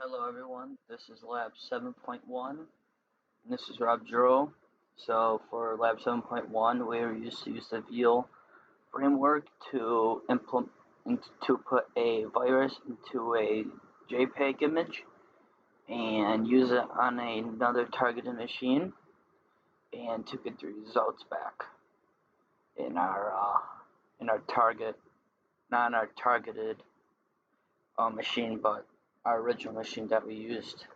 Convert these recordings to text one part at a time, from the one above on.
Hello everyone, this is Lab 7.1, and this is Rob Giroux. So for Lab 7.1, we used to use the Veal framework to implement to put a virus into a JPEG image and use it on another targeted machine, and to get the results back in our target, not our targeted machine, but our original machine that we used.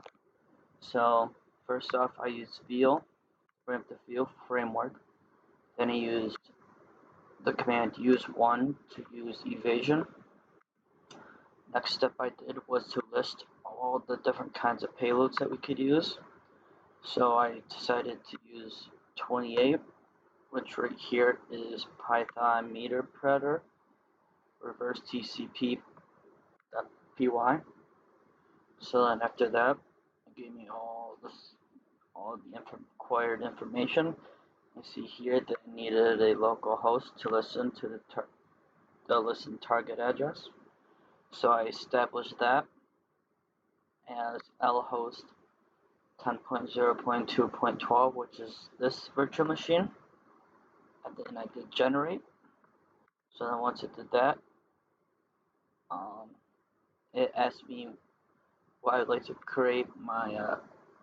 So first off, I used Veal, the Veal framework. Then I used the command use1 to use evasion. Next step I did was to list all the different kinds of payloads that we could use. So I decided to use 28, which right here is Python meter predator reverse TCP.py. So then after that, it gave me all the required information. You see here that I needed a local host to listen to the listen target address. So I established that as lhost 10.0.2.12, which is this virtual machine. And then I did generate. So then once it did that, it asked me what I'd like to create my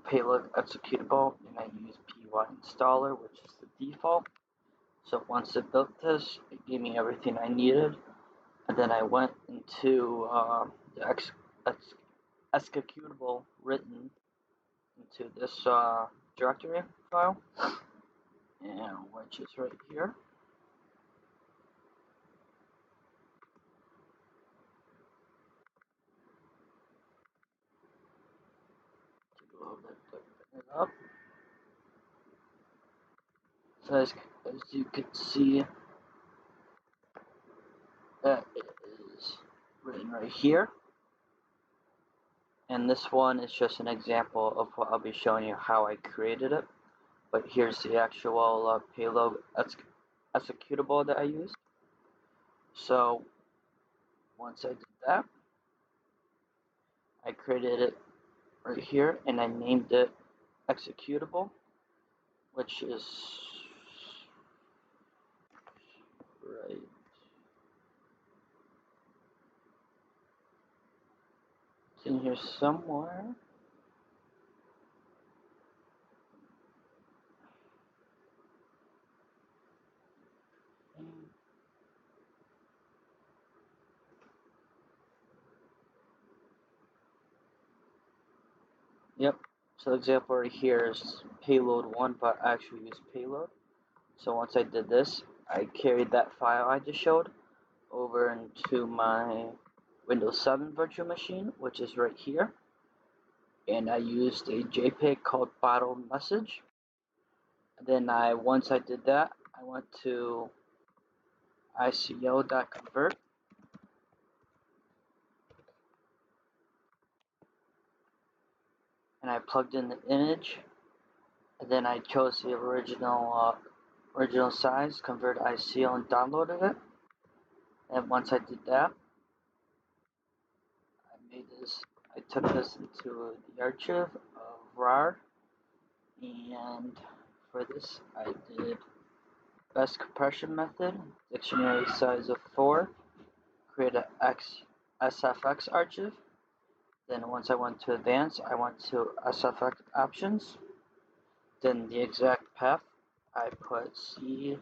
payload executable, and I used py-installer, which is the default. So once it built this, it gave me everything I needed, and then I went into the executable written into this directory file, and which is right here. To load it up. So as you can see, that it is written right here. And this one is just an example of what I'll be showing you how I created it. But here's the actual payload executable that I used. So once I did that, I created it right here, and I named it executable, which is right. It's in here somewhere. Yep. So the example right here is payload 1, but I actually use payload. So once I did this, I carried that file I just showed over into my Windows 7 virtual machine, which is right here. And I used a JPEG called bottle message. And then once I did that, I went to ICO.convert. And I plugged in the image, and then I chose the original size, convert ICO, and downloaded it. And once I did that, I took this into the archive of RAR, and for this I did best compression method, dictionary size of 4, create a SFX archive. Then once I went to advanced, I went to SFX options. Then the exact path, I put C-Windows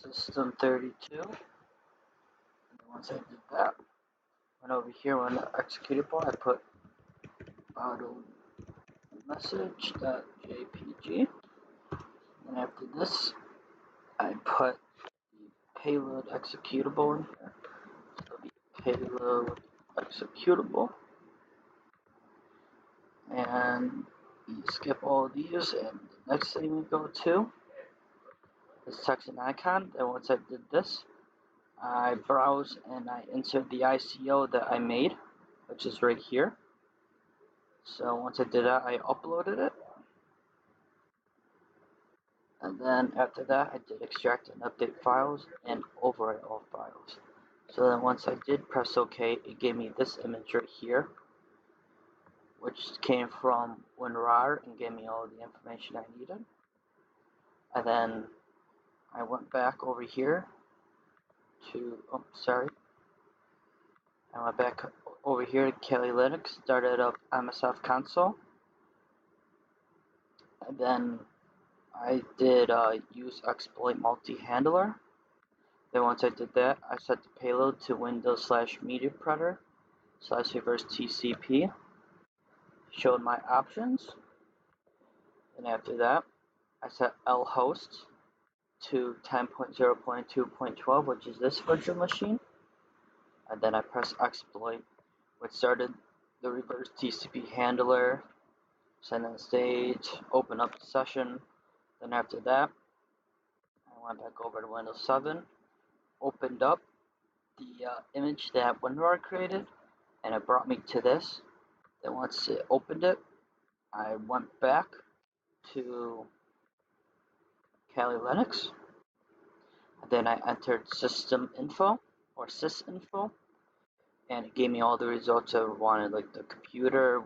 system32. And then once I did that, went over here on the executable, I put bottle message.jpg. And after this, I put the payload executable in here. So it'll be payload executable. And you skip all these, and the next thing we go to is text and icon. Then once I did this, I browse and I insert the ICO that I made, which is right here. So once I did that, I uploaded it. And then after that, I did extract and update files and overwrite all files. So then once I did press OK, it gave me this image right here, which came from WinRAR and gave me all the information I needed. And then I went back over here to, I went back over here to Kali Linux, started up MSF console, and then I did use exploit multi-handler. Then once I did that, I set the payload to Windows/Media Predator / reverse TCP, showed my options, and after that, I set lhost to 10.0.2.12, which is this virtual machine, and then I press exploit, which started the reverse TCP handler, send in the stage, open up the session. Then after that, I went back over to Windows 7, opened up the image that WinRAR created, and it brought me to this. Then once it opened it, I went back to Kali Linux. Then I entered system info or sysinfo, and it gave me all the results I wanted, like the computer,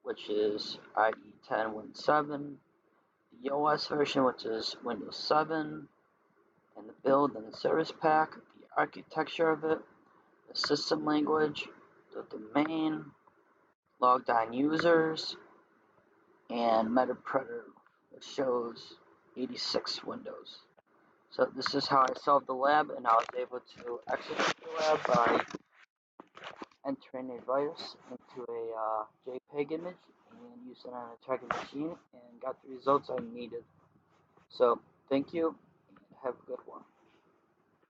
which is IE 10 Win 7, the OS version, which is Windows 7, and the build and the service pack, the architecture of it, the system language, the domain, logged on users, and MetaPredator, which shows 86 windows. So this is how I solved the lab, and I was able to execute the lab by entering a virus into a JPEG image and use it on a target machine, and got the results I needed. So thank you, and have a good one.